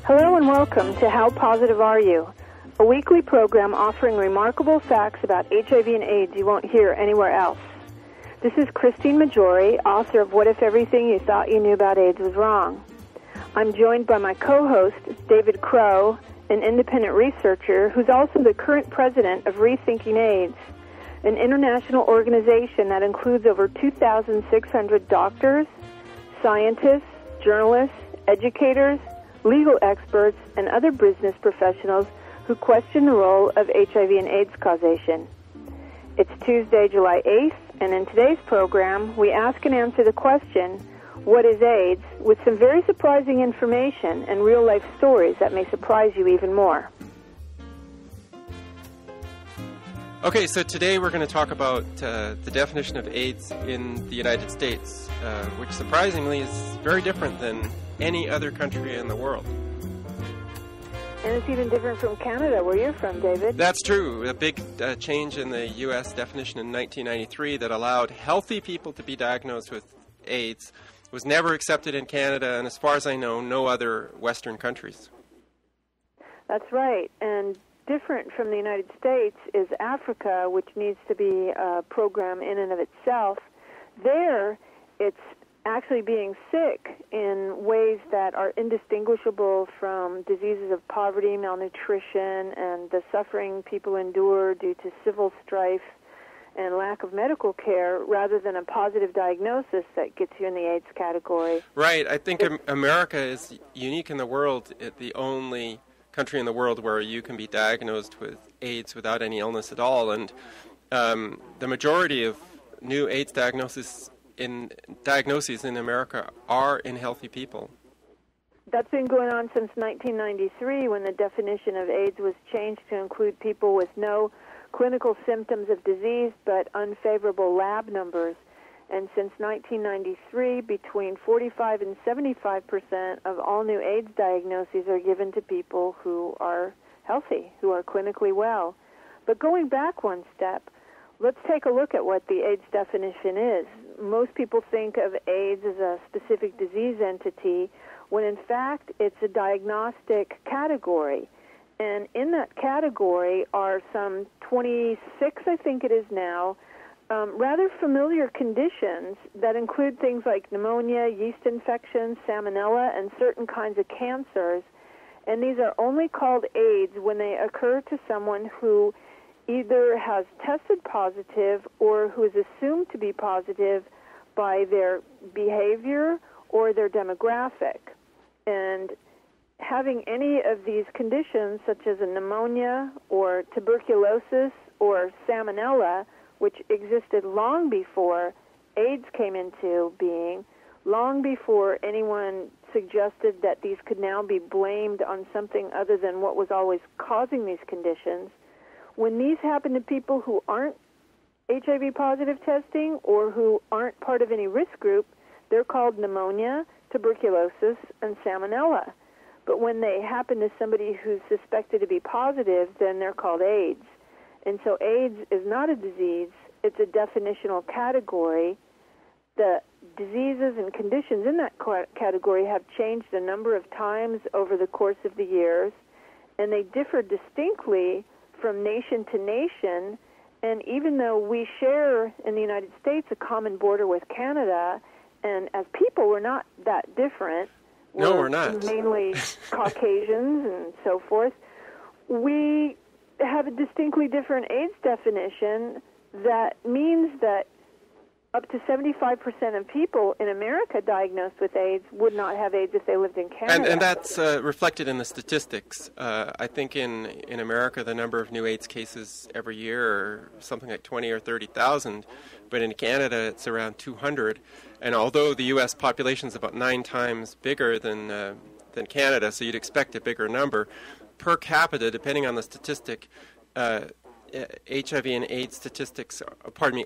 Hello and welcome to How Positive Are You? A weekly program offering remarkable facts about HIV and AIDS you won't hear anywhere else. This is Christine Majori, author of What If Everything You Thought You Knew About AIDS Was Wrong? I'm joined by my co-host, David Crow, an independent researcher who's also the current president of Rethinking AIDS, an international organization that includes over 2,600 doctors, scientists, journalists, educators, legal experts, and other business professionals who question the role of HIV and AIDS causation. It's Tuesday, July 8th, and in today's program, we ask and answer the question, what is AIDS, with some very surprising information and real-life stories that may surprise you even more. Okay, so today we're going to talk about the definition of AIDS in the United States, which surprisingly is very different than any other country in the world. And it's even different from Canada, where you're from, David. That's true. A big change in the U.S. definition in 1993 that allowed healthy people to be diagnosed with AIDS was never accepted in Canada, and as far as I know, no other Western countries. That's right, and different from the United States is Africa, which needs to be a program in and of itself. There, it's actually being sick in ways that are indistinguishable from diseases of poverty, malnutrition, and the suffering people endure due to civil strife and lack of medical care, rather than a positive diagnosis that gets you in the AIDS category. Right. I think America is unique in the world, the only country in the world where you can be diagnosed with AIDS without any illness at all, and the majority of new AIDS diagnoses in America are in healthy people. That's been going on since 1993, when the definition of AIDS was changed to include people with no clinical symptoms of disease but unfavorable lab numbers. And since 1993, between 45 and 75% of all new AIDS diagnoses are given to people who are healthy, who are clinically well. But going back one step, let's take a look at what the AIDS definition is. Most people think of AIDS as a specific disease entity, when in fact it's a diagnostic category. And in that category are some 26, I think it is now, rather familiar conditions that include things like pneumonia, yeast infections, salmonella, and certain kinds of cancers. And these are only called AIDS when they occur to someone who either has tested positive or who is assumed to be positive by their behavior or their demographic. And having any of these conditions, such as a pneumonia or tuberculosis or salmonella, which existed long before AIDS came into being, long before anyone suggested that these could now be blamed on something other than what was always causing these conditions. When these happen to people who aren't HIV positive testing or who aren't part of any risk group, they're called pneumonia, tuberculosis, and salmonella. But when they happen to somebody who's suspected to be positive, then they're called AIDS. And so AIDS is not a disease, it's a definitional category. The diseases and conditions in that category have changed a number of times over the course of the years, and they differ distinctly from nation to nation. And even though we share in the United States a common border with Canada, and as people we're not that different, we're not. Mainly Caucasians and so forth, we have a distinctly different AIDS definition that means that up to 75% of people in America diagnosed with AIDS would not have AIDS if they lived in Canada. And that's reflected in the statistics. I think in America the number of new AIDS cases every year are something like 20 or 30,000, but in Canada it's around 200. And although the U.S. population is about 9 times bigger than Canada, so you'd expect a bigger number, per capita, depending on the statistic, HIV and AIDS statistics,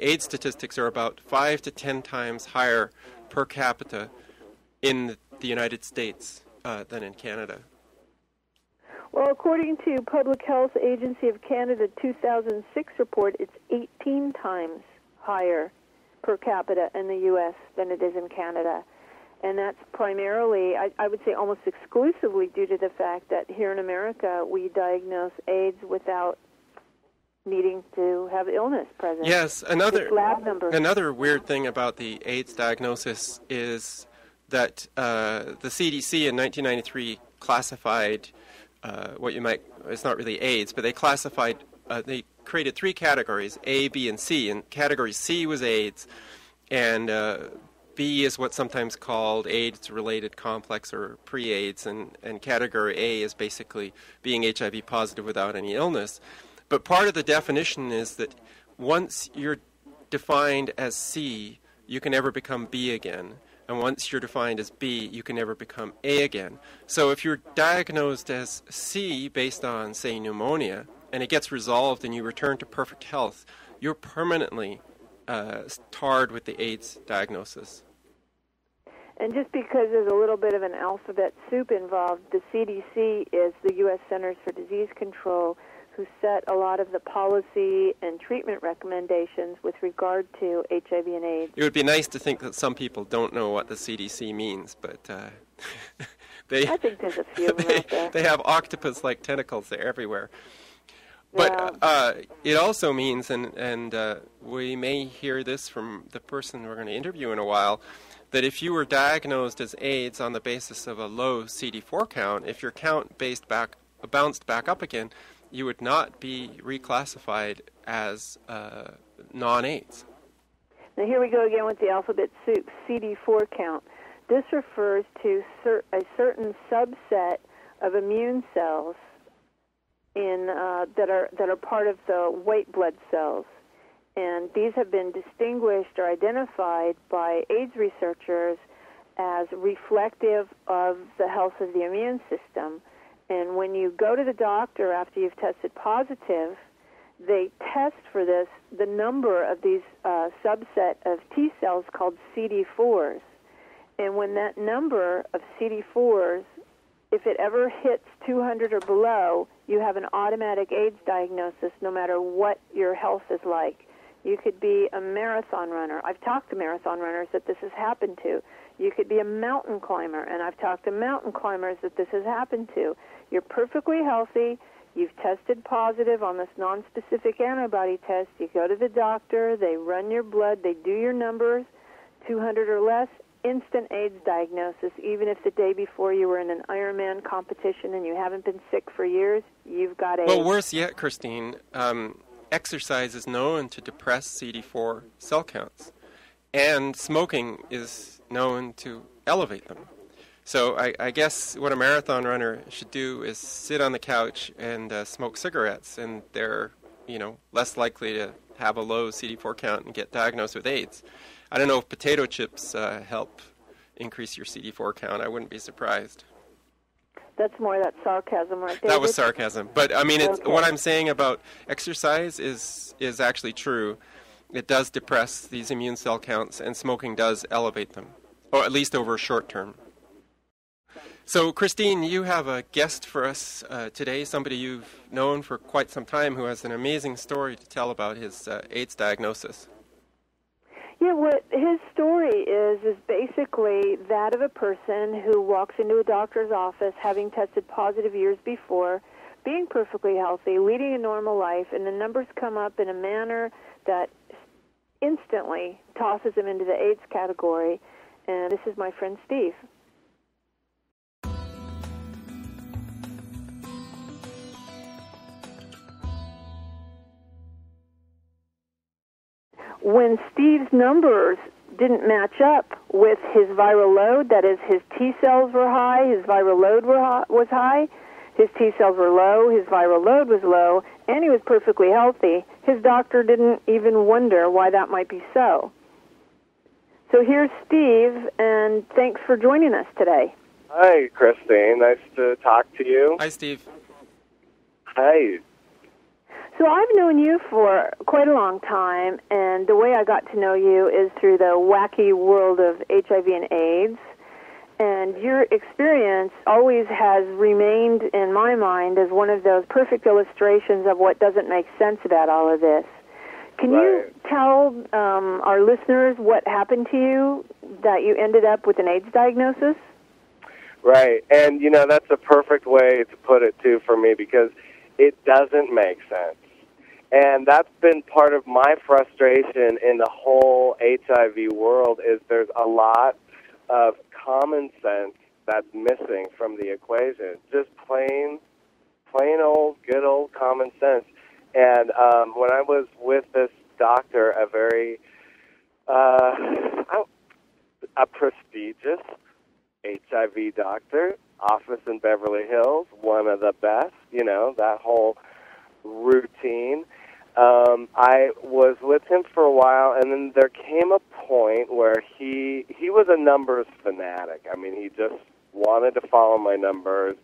AIDS statistics are about 5 to 10 times higher per capita in the United States than in Canada. Well, according to Public Health Agency of Canada 2006 report, it's 18 times higher per capita in the U.S. than it is in Canada. And that's primarily, I would say almost exclusively due to the fact that here in America we diagnose AIDS without needing to have illness present. Yes, lab number. Another weird thing about the AIDS diagnosis is that the CDC in 1993 classified what you might, it's not really AIDS, but they classified, they created three categories, A, B, and C, and category C was AIDS, and B is what's sometimes called AIDS-related complex or pre-AIDS, and category A is basically being HIV positive without any illness. But part of the definition is that once you're defined as C, you can never become B again. And once you're defined as B, you can never become A again. So if you're diagnosed as C based on, say, pneumonia, and it gets resolved and you return to perfect health, you're permanently tarred with the AIDS diagnosis. And just because there's a little bit of an alphabet soup involved, the CDC is the U.S. Centers for Disease Control, who set a lot of the policy and treatment recommendations with regard to HIV and AIDS. It would be nice to think that some people don't know what the CDC means, but I think there's a few of them out there. They have octopus-like tentacles. They're everywhere. But it also means, and we may hear this from the person we're going to interview in a while, that if you were diagnosed as AIDS on the basis of a low CD4 count, if your count bounced back up again, you would not be reclassified as non-AIDS. Now here we go again with the alphabet soup, CD4 count. This refers to a certain subset of immune cells that are part of the white blood cells. And these have been distinguished or identified by AIDS researchers as reflective of the health of the immune system. And when you go to the doctor after you've tested positive, they test for this, the number of these subset of T cells called CD4s. And when that number of CD4s, if it ever hits 200 or below, you have an automatic AIDS diagnosis no matter what your health is like. You could be a marathon runner. I've talked to marathon runners that this has happened to. You could be a mountain climber, and I've talked to mountain climbers that this has happened to. You're perfectly healthy. You've tested positive on this nonspecific antibody test. You go to the doctor. They run your blood. They do your numbers, 200 or less, instant AIDS diagnosis. Even if the day before you were in an Ironman competition and you haven't been sick for years, you've got AIDS. Well, worse yet, Christine, exercise is known to depress CD4 cell counts, and smoking is known to elevate them. So I guess what a marathon runner should do is sit on the couch and smoke cigarettes, and they're less likely to have a low CD4 count and get diagnosed with AIDS. I don't know if potato chips help increase your CD4 count. I wouldn't be surprised. That's more that sarcasm right there. That was sarcasm. But, I mean, what I'm saying about exercise is actually true. It does depress these immune cell counts, and smoking does elevate them, or at least over a short term. So, Christine, you have a guest for us today, somebody you've known for quite some time who has an amazing story to tell about his AIDS diagnosis. Yeah, what his story is basically that of a person who walks into a doctor's office having tested positive years before, being perfectly healthy, leading a normal life, and the numbers come up in a manner that instantly tosses him into the AIDS category. And this is my friend Steve. When Steve's numbers didn't match up with his viral load, that is, his T cells were high, his viral load was high, his T cells were low, his viral load was low, and he was perfectly healthy, his doctor didn't even wonder why that might be so. So here's Steve, and thanks for joining us today. Hi, Christine. Nice to talk to you. Hi, Steve. Hi. So I've known you for quite a long time, and the way I got to know you is through the wacky world of HIV and AIDS. And your experience always has remained in my mind as one of those perfect illustrations of what doesn't make sense about all of this. Can you tell our listeners what happened to you that you ended up with an AIDS diagnosis? Right. And, that's a perfect way to put it, too, for me, because it doesn't make sense. And that's been part of my frustration in the whole HIV world is there's a lot of common sense that's missing from the equation. Just plain old, good old common sense. And when I was with this doctor, a very a prestigious HIV doctor, office in Beverly Hills, one of the best, that whole routine. I was with him for a while, and then there came a point where he was a numbers fanatic. I mean, he just wanted to follow my numbers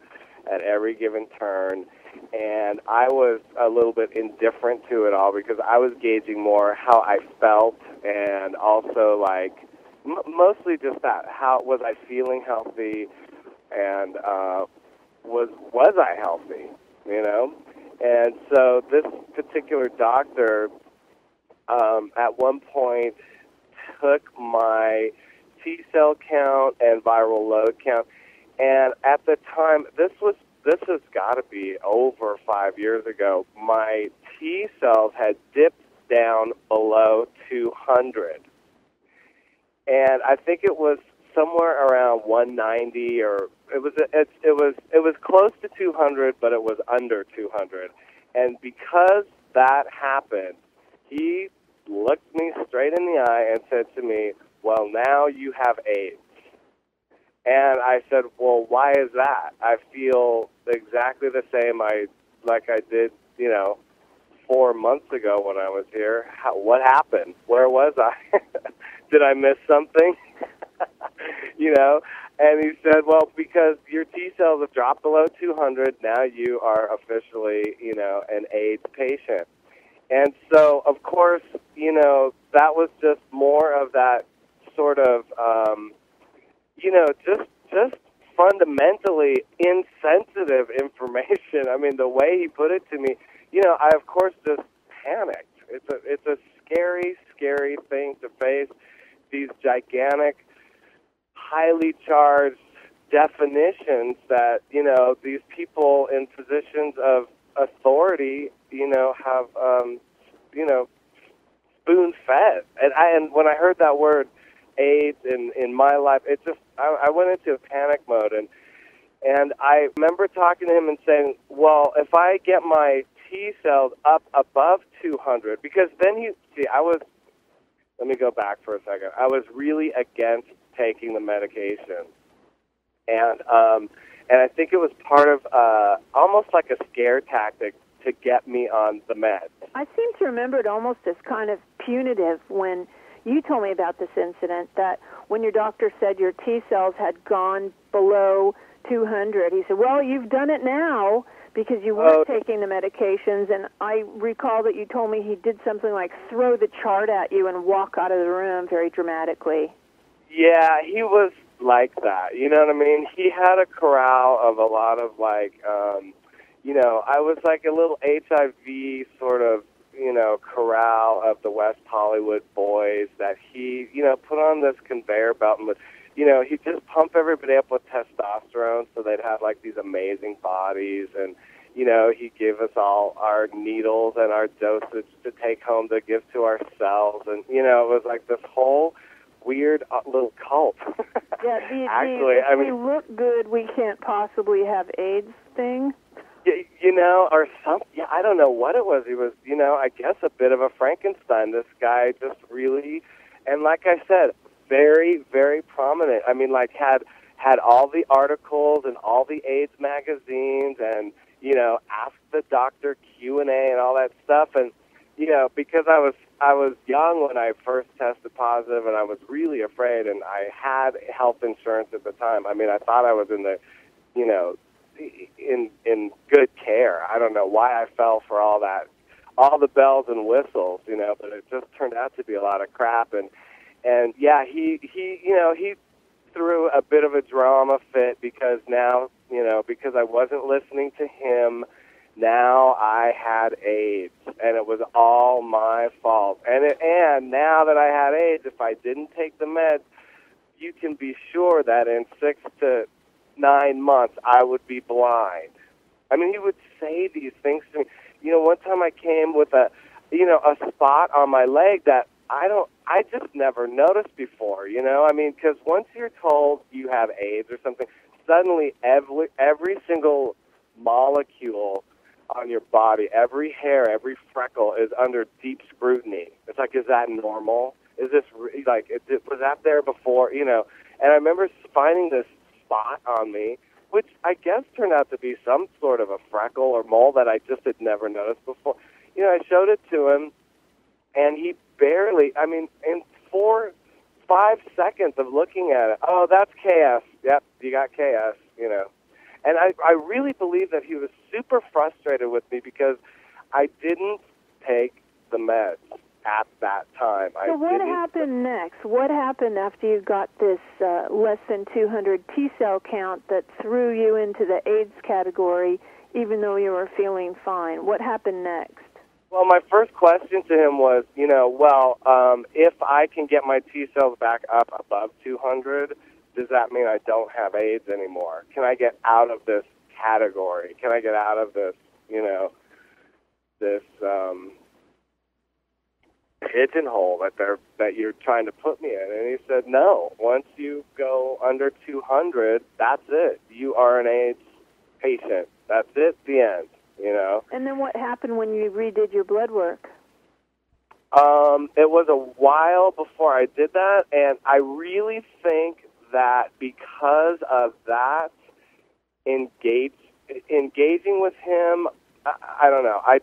at every given turn, and I was a little bit indifferent to it all because I was gauging more how I felt and also, like, mostly just that. How was I feeling healthy, and was I healthy, And so this particular doctor at one point took my T-cell count and viral load count, and at the time, this has got to be over 5 years ago, my T-cells had dipped down below 200. And I think it was somewhere around 190, or it was close to 200, but it was under 200. And because that happened, he looked me straight in the eye and said to me, "Well, now you have AIDS." And I said, "Well, why is that? I feel exactly the same like I did, 4 months ago when I was here. What happened? Where was I? Did I miss something?" And he said, "Well, because your T cells have dropped below 200, now you are officially, an AIDS patient." And so, of course, that was just more of that sort of, just fundamentally insensitive information. I mean, the way he put it to me, I of course just panicked. It's a scary, scary thing to face. These gigantic, highly charged definitions that, these people in positions of authority, have, spoon-fed. And when I heard that word AIDS in my life, it just, I went into a panic mode. And I remember talking to him and saying, "Well, if I get my T cells up above 200, because then let me go back for a second. I was really against taking the medication. And I think it was part of almost like a scare tactic to get me on the meds. I seem to remember it almost as kind of punitive when you told me about this incident, that when your doctor said your T cells had gone below 200, he said, "Well, you've done it now because you weren't taking the medications." And I recall that you told me he did something like throw the chart at you and walk out of the room very dramatically. Yeah, he was like that. You know what I mean? He had a corral of a lot of, like, I was like a little HIV sort of, corral of the West Hollywood boys that he, put on this conveyor belt and would, he'd just pump everybody up with testosterone so they'd have, like, these amazing bodies. And, he'd give us all our needles and our dosage to take home to give to ourselves. And, it was like this whole weird little cult. Yeah, actually, if we look good, we can't possibly have AIDS thing. Or something. Yeah, I don't know what it was. He was, I guess a bit of a Frankenstein. This guy just really, and like I said, very, very prominent. I mean, like had all the articles and all the AIDS magazines, and Ask the Doctor Q&A and all that stuff. And because I was young when I first tested positive, and I was really afraid, and I had health insurance at the time. I mean, I thought I was in the, in good care. I don't know why I fell for all that, all the bells and whistles, but it just turned out to be a lot of crap. And yeah, he threw a bit of a drama fit because now, because I wasn't listening to him, now I had AIDS, and it was all my fault. And now that I had AIDS, if I didn't take the meds, you can be sure that in 6 to 9 months I would be blind. I mean, he would say these things to me. You know, one time I came with a spot on my leg that I just never noticed before, you know? I mean, because once you're told you have AIDS or something, suddenly every single molecule on your body, every hair, every freckle is under deep scrutiny. It's like, is that normal? Is this, was that there before, you know? And I remember finding this spot on me, which I guess turned out to be some sort of a freckle or mole that I just had never noticed before. You know, I showed it to him, and he barely, I mean, in 4-5 seconds of looking at it, oh, that's KS. Yep, you got KS, you know. And I really believe that he was super frustrated with me because I didn't take the meds at that time. So what happened next? What happened after you got this less than 200 T-cell count that threw you into the AIDS category, even though you were feeling fine? What happened next? Well, my first question to him was, if I can get my T-cells back up above 200, does that mean I don't have AIDS anymore? Can I get out of this category? Can I get out of this, this pigeonhole that you're trying to put me in? And he said, no. Once you go under 200, that's it. You are an AIDS patient. That's it. The end. You know. And then what happened when you redid your blood work? It was a while before I did that, and I really think that because of that, engaging with him, I don't know. I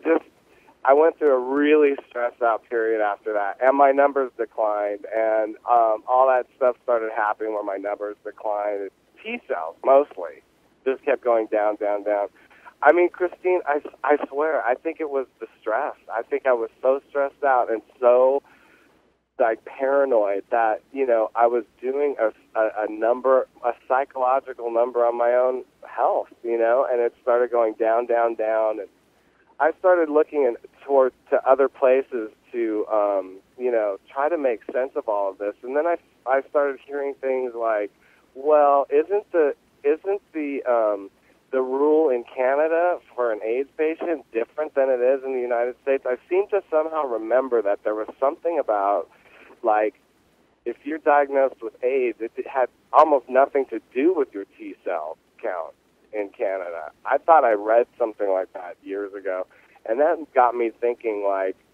went through a really stressed out period after that, and my numbers declined, and all that stuff started happening where my numbers declined. T cells mostly just kept going down, down, down. I mean, Christine, I swear, I think it was the stress. I think I was so stressed out and so paranoid that, I was doing a psychological number on my own health, and it started going down, down, down. And I started looking to other places to, try to make sense of all of this. And then I started hearing things like, well, isn't the rule in Canada for an AIDS patient different than it is in the United States? I seem to somehow remember that there was something about, if you're diagnosed with AIDS, it had almost nothing to do with your T-cell count in Canada. I thought I read something like that years ago, and that got me thinking,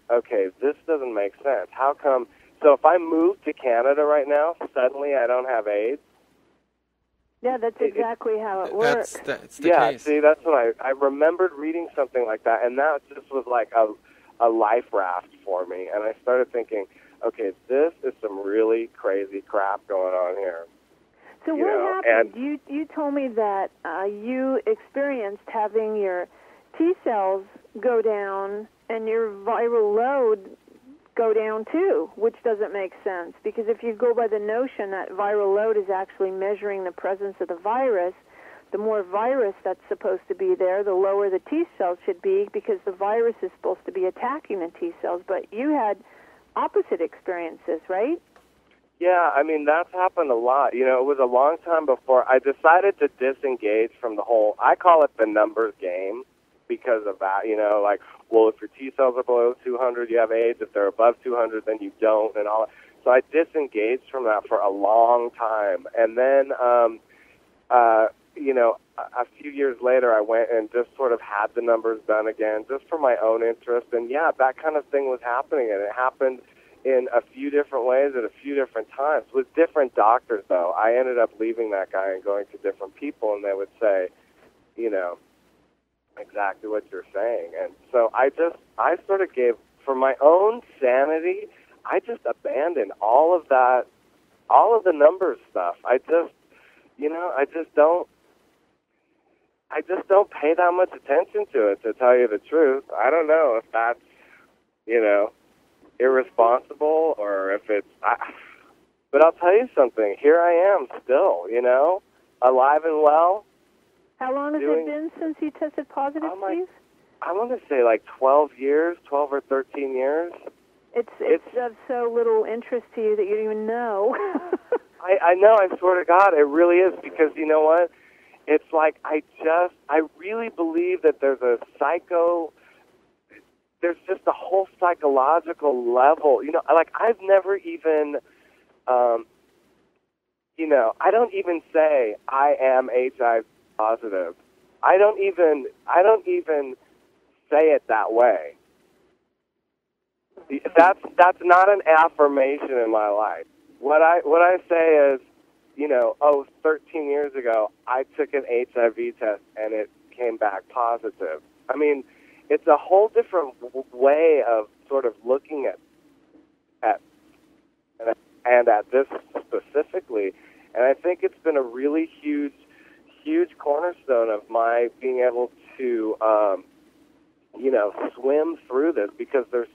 okay, this doesn't make sense. How come? So if I move to Canada right now, suddenly I don't have AIDS? Yeah, that's exactly how it works. That's the case. See, that's what I remembered reading something like that, and that just was like a life raft for me. And I started thinking, okay, this is some really crazy crap going on here. So what happened? You told me that you experienced having your T cells go down and your viral load go down too, which doesn't make sense, because if you go by the notion that viral load is actually measuring the presence of the virus, the more virus that's supposed to be there, the lower the T cells should be, because the virus is supposed to be attacking the T cells. But you had opposite experiences, right? Yeah, I mean, that's happened a lot. It was a long time before I decided to disengage from the whole, I call it the numbers game, because of that, well, if your T cells are below 200, you have AIDS. If they're above 200, then you don't, and all that. So I disengaged from that for a long time. And then, a few years later, I went and just sort of had the numbers done again, just for my own interest. And, yeah, that kind of thing was happening, and it happened in a few different ways at a few different times. With different doctors, though. I ended up leaving that guy and going to different people, and they would say, exactly what you're saying. And so I sort of gave, for my own sanity, I just abandoned all of that, all of the numbers stuff. I just don't pay that much attention to it, to tell you the truth. I don't know if that's, irresponsible or if it's, but I'll tell you something. Here I am still, alive and well. How long has it been since you tested positive, Steve? I want to say 12 years, 12 or 13 years. It's of so little interest to you that you don't even know. I know, I swear to God, it really is, because you know what? It's like I really believe that there's just a whole psychological level. You know, like I've never even, you know, I don't even say I am HIV positive. I don't even say it that way. That's not an affirmation in my life. What I say is, you know, 13 years ago, I took an HIV test and it came back positive. I mean, it's a whole different way of sort of looking at this specifically, and I think it's been a really huge cornerstone of my being able to, you know, swim through this, because there's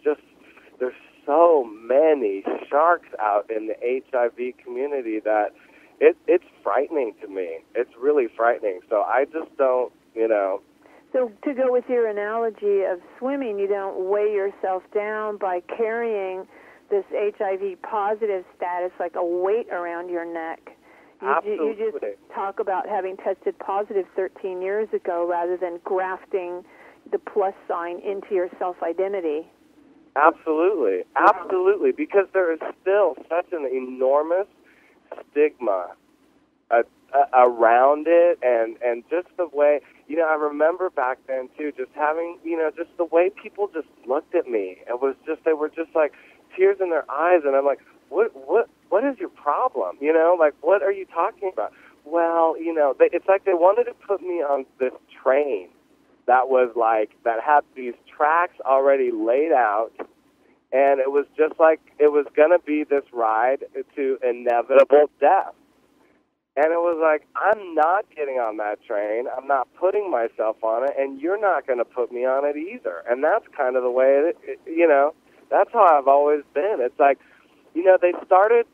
so many sharks out in the HIV community that it's frightening to me. It's really frightening. So I just don't, you know. So to go with your analogy of swimming, you don't weigh yourself down by carrying this HIV positive status like a weight around your neck. You just talk about having tested positive 13 years ago rather than grafting the plus sign into your self-identity. Absolutely, absolutely, because there is still such an enormous stigma around it, and just the way, you know, I remember back then too, just having, you know, just the way people just looked at me. It was just, they were just like tears in their eyes, and I'm like, what is your problem? You know, like, what are you talking about? Well, you know, it's like they wanted to put me on this train that was like, that had these tracks already laid out, and it was just like, it was going to be this ride to inevitable death. And it was like, I'm not getting on that train, I'm not putting myself on it, and you're not going to put me on it either. And that's kind of the way, you know, that's how I've always been. It's like, you know, they started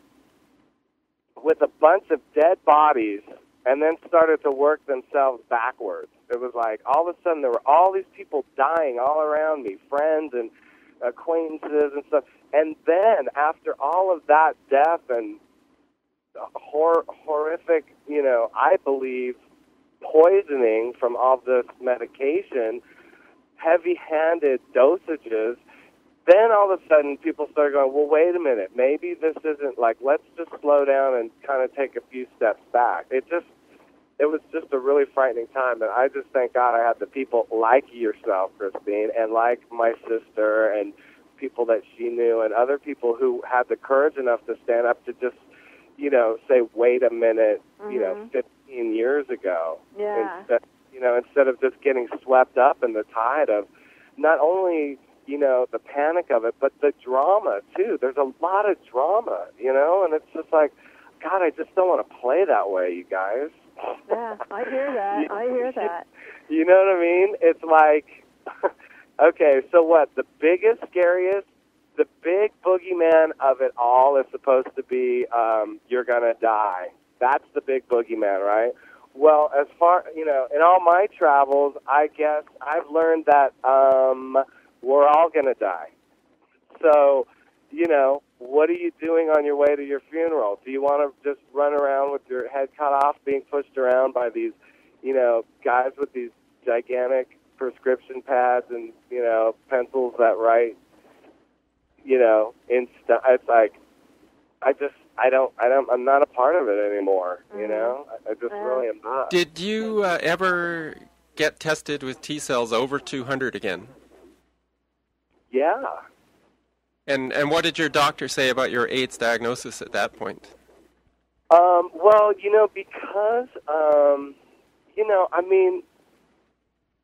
with a bunch of dead bodies and then started to work themselves backwards. It was like, all of a sudden, there were all these people dying all around me, friends and acquaintances and stuff. And then, after all of that death and horrific, you know, I believe, poisoning from all this medication, heavy-handed dosages, then all of a sudden people started going, well, wait a minute, maybe this isn't, like, let's just slow down and kind of take a few steps back. It was just a really frightening time, and I just thank God I had the people like yourself, Christine, and like my sister and people that she knew and other people who had the courage enough to stand up to just, you know, say, wait a minute, you know, 15 years ago. Yeah. Instead of just getting swept up in the tide of not only, you know, the panic of it, but the drama, too. There's a lot of drama, you know, and it's just like, God, I just don't want to play that way, you guys. Yeah, I hear that. I hear that. You know what I mean? It's like, okay, so what? The biggest, scariest, the big boogeyman of it all is supposed to be you're going to die. That's the big boogeyman, right? Well, as far, you know, in all my travels, I guess I've learned that we're all going to die. So, you know, what are you doing on your way to your funeral? Do you want to just run around with your head cut off, being pushed around by these, you know, guys with these gigantic prescription pads and, you know, pencils that write, you know, it's like, I'm not a part of it anymore, you know? I just really am not. Did you ever get tested with T cells over 200 again? Yeah. And what did your doctor say about your AIDS diagnosis at that point? Well, you know, because, you know, I mean,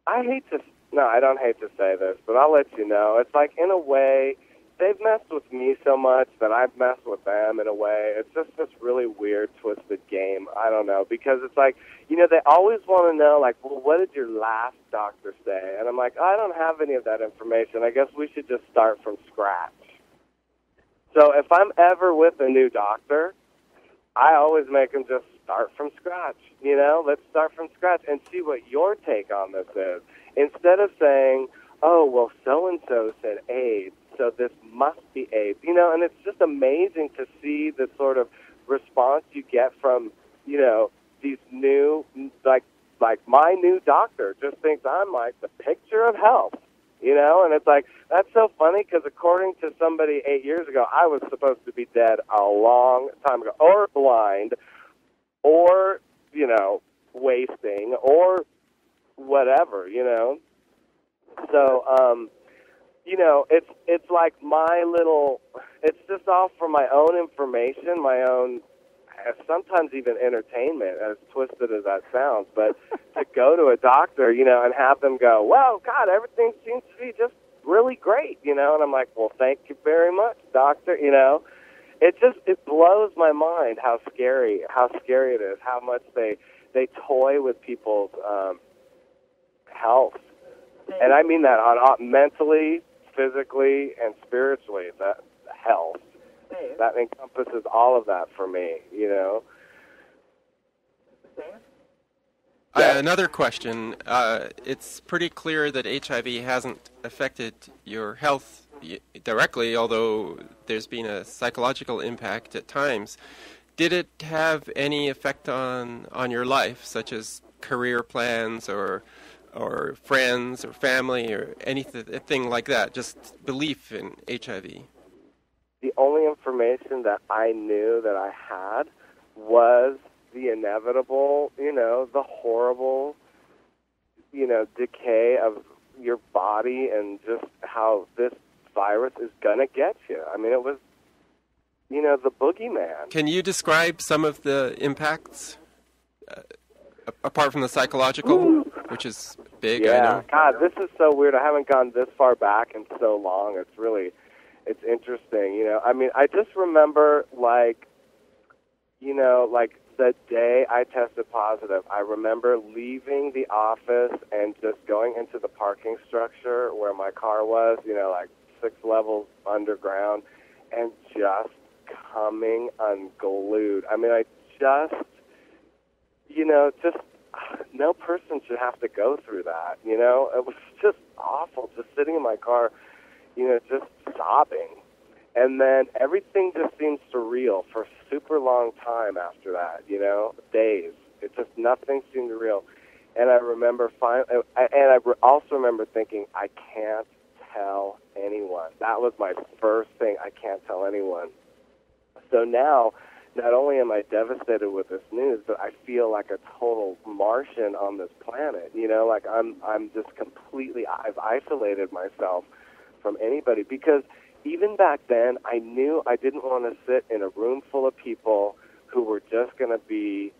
I don't hate to say this, but I'll let you know. It's like, in a way, they've messed with me so much that I've messed with them in a way. It's just this really weird, twisted game. I don't know, because it's like, you know, they always want to know, like, well, what did your last doctor say? And I'm like, I don't have any of that information. I guess we should just start from scratch. So if I'm ever with a new doctor, I always make them just start from scratch. You know, let's start from scratch and see what your take on this is. Instead of saying, oh, well, so-and-so said AIDS, so this must be AIDS. You know, and it's just amazing to see the sort of response you get from, these new, like my new doctor just thinks I'm like the picture of health, and it's like, that's so funny because according to somebody 8 years ago, I was supposed to be dead a long time ago, or blind, or, wasting, or whatever, So, it's like my little, it's just all for my own information, my own, sometimes even entertainment, as twisted as that sounds, but to go to a doctor, and have them go, well, God, everything seems to be just really great, and I'm like, well, thank you very much, doctor, it blows my mind how scary it is, how much they toy with people's health. And I mean that on mentally, physically, and spiritually, that health. That encompasses all of that for me, Another question. It's pretty clear that HIV hasn't affected your health directly, although there's been a psychological impact at times. Did it have any effect on your life, such as career plans or friends or family or anything like that, just belief in HIV? The only information that I knew that I had was the inevitable, the horrible, decay of your body and just how this virus is going to get you. I mean, it was, the boogeyman. Can you describe some of the impacts, apart from the psychological, which is big, I know? God, this is so weird. I haven't gone this far back in so long. It's interesting, I mean, I just remember, like the day I tested positive, I remember leaving the office and just going into the parking structure where my car was, like 6 levels underground, and just coming unglued. I mean, I just, no person should have to go through that, It was just awful, just sitting in my car, just sobbing. And then everything just seemed surreal for a super long time after that, days. It just, nothing seemed real. And I remember also remember thinking, I can't tell anyone. That was my first thing, I can't tell anyone. So now, not only am I devastated with this news, but I feel like a total Martian on this planet, like I'm just completely, I've isolated myself from anybody, because even back then, I knew I didn't want to sit in a room full of people who were just going to be,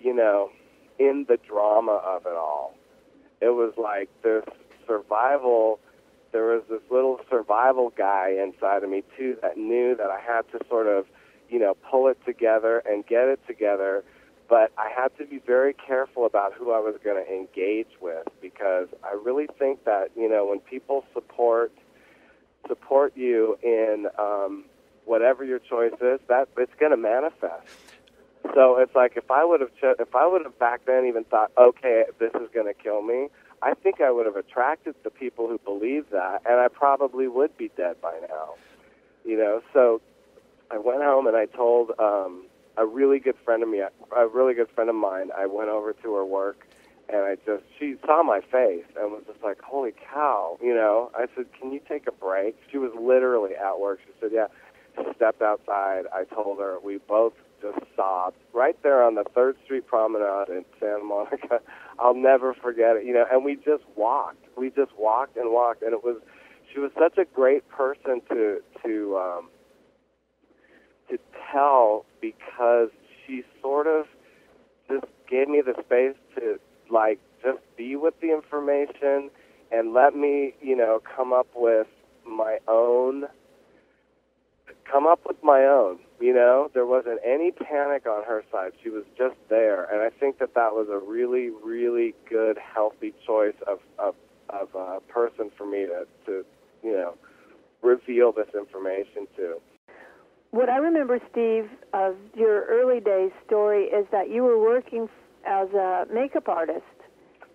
in the drama of it all. It was like there was this little survival guy inside of me, too, that knew that I had to sort of, pull it together and get it together, but I had to be very careful about who I was going to engage with, because I really think that, when people support you in whatever your choice is, that it's going to manifest. So it's like if I would have back then even thought, okay, this is going to kill me, I think I would have attracted the people who believe that, and I probably would be dead by now. So I went home and I told a really good friend of mine. I went over to her work, and she saw my face and was just like, holy cow, I said, can you take a break? She was literally at work. She said, yeah. She stepped outside. I told her. We both just sobbed right there on the 3rd Street Promenade in Santa Monica. I'll never forget it, and we just walked. We just walked and walked, and she was such a great person to tell, because she sort of just gave me the space to, like, just be with the information and let me, come up with my own. There wasn't any panic on her side. She was just there, and I think that was a really, really good, healthy choice of a person for me to reveal this information to. What I remember, Steve, of your early days story is that you were working as a makeup artist.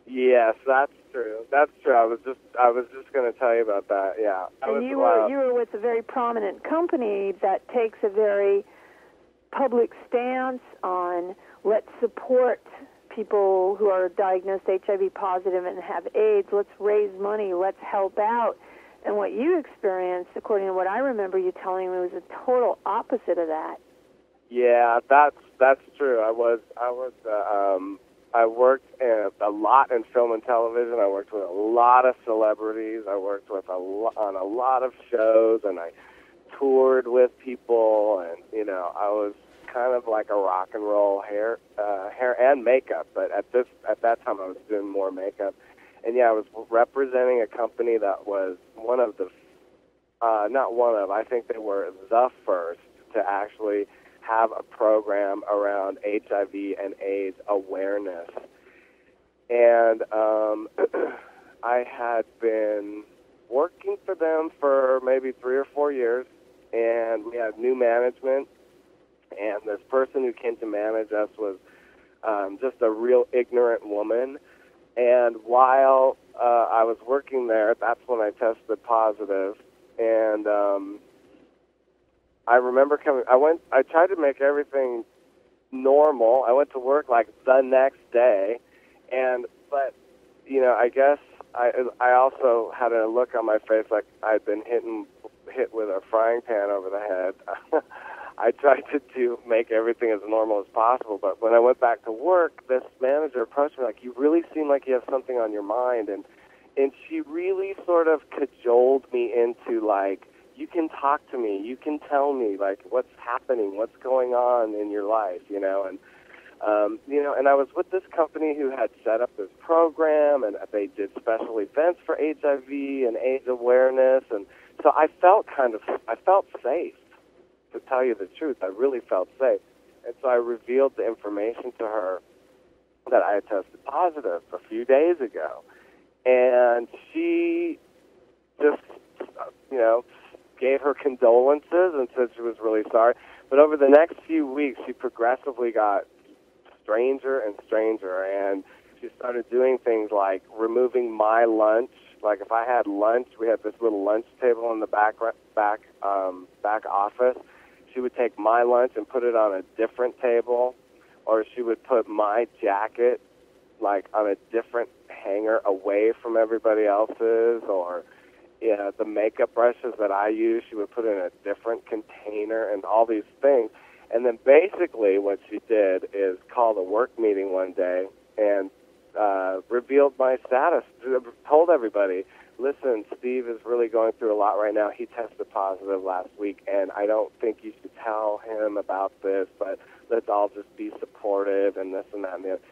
Yes, that's true. That's true. I was just going to tell you about that. Yeah. And you were with a very prominent company that takes a very public stance on let's support people who are diagnosed HIV positive and have AIDS, let's raise money, let's help out. And what you experienced, according to what I remember you telling me, was a total opposite of that. Yeah, that's true. I worked a lot in film and television. I worked with a lot of celebrities. I worked with on a lot of shows, and I toured with people. And I was kind of like a rock and roll hair and makeup. But at that time, I was doing more makeup. And yeah, I was representing a company that was one of the, I think they were the first to actually have a program around HIV and AIDS awareness. And I had been working for them for maybe 3 or 4 years, and we had new management, and this person who came to manage us was just a real ignorant woman. And while I was working there, that's when I tested positive. And I remember I tried to make everything normal. I went to work like the next day, but I guess I also had a look on my face like I'd been hit with a frying pan over the head. I tried to make everything as normal as possible, but when I went back to work, this manager approached me like, you really seem like you have something on your mind, and she really sort of cajoled me into like, you can talk to me, you can tell me like what's happening, what's going on in your life, and I was with this company who had set up this program, and they did special events for HIV and AIDS awareness, and so I felt safe. To tell you the truth, I really felt safe. And so I revealed the information to her that I had tested positive a few days ago. And she just, gave her condolences and said she was really sorry. But over the next few weeks, she progressively got stranger and stranger. And she started doing things like removing my lunch. Like if I had lunch, we had this little lunch table in the back office. She would take my lunch and put it on a different table, or she would put my jacket like on a different hanger away from everybody else's, or the makeup brushes that I use, she would put in a different container, and all these things. And then basically what she did is called a work meeting one day and revealed my status, told everybody, listen, Steve is really going through a lot right now. He tested positive last week, and I don't think you should tell him about this, but let's all just be supportive and this and that and the other.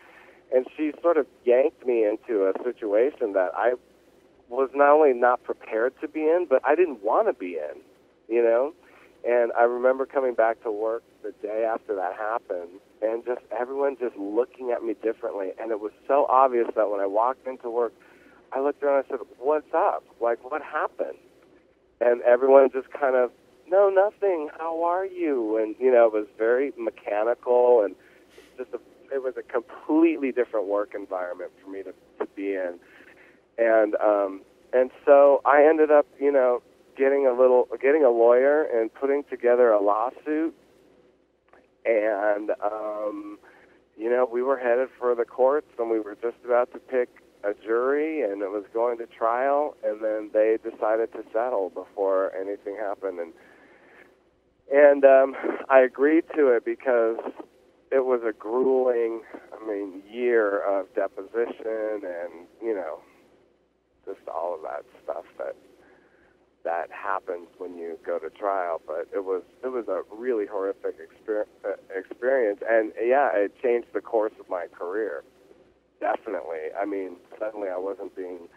And she sort of yanked me into a situation that I was not only not prepared to be in, but I didn't want to be in, And I remember coming back to work the day after that happened, and just everyone just looking at me differently. And it was so obvious that when I walked into work, I looked around and I said, what's up? Like, what happened? And everyone just kind of, no, nothing. How are you? And, it was very mechanical, and it was a completely different work environment for me to be in. And so I ended up, getting a lawyer and putting together a lawsuit. And, we were headed for the courts, and we were just about to pick a jury, and it was going to trial, and then they decided to settle before anything happened. And I agreed to it because it was a grueling, year of deposition and, just all of that stuff that happens when you go to trial. But it was a really horrific experience, and yeah, it changed the course of my career. Definitely. Suddenly I wasn't being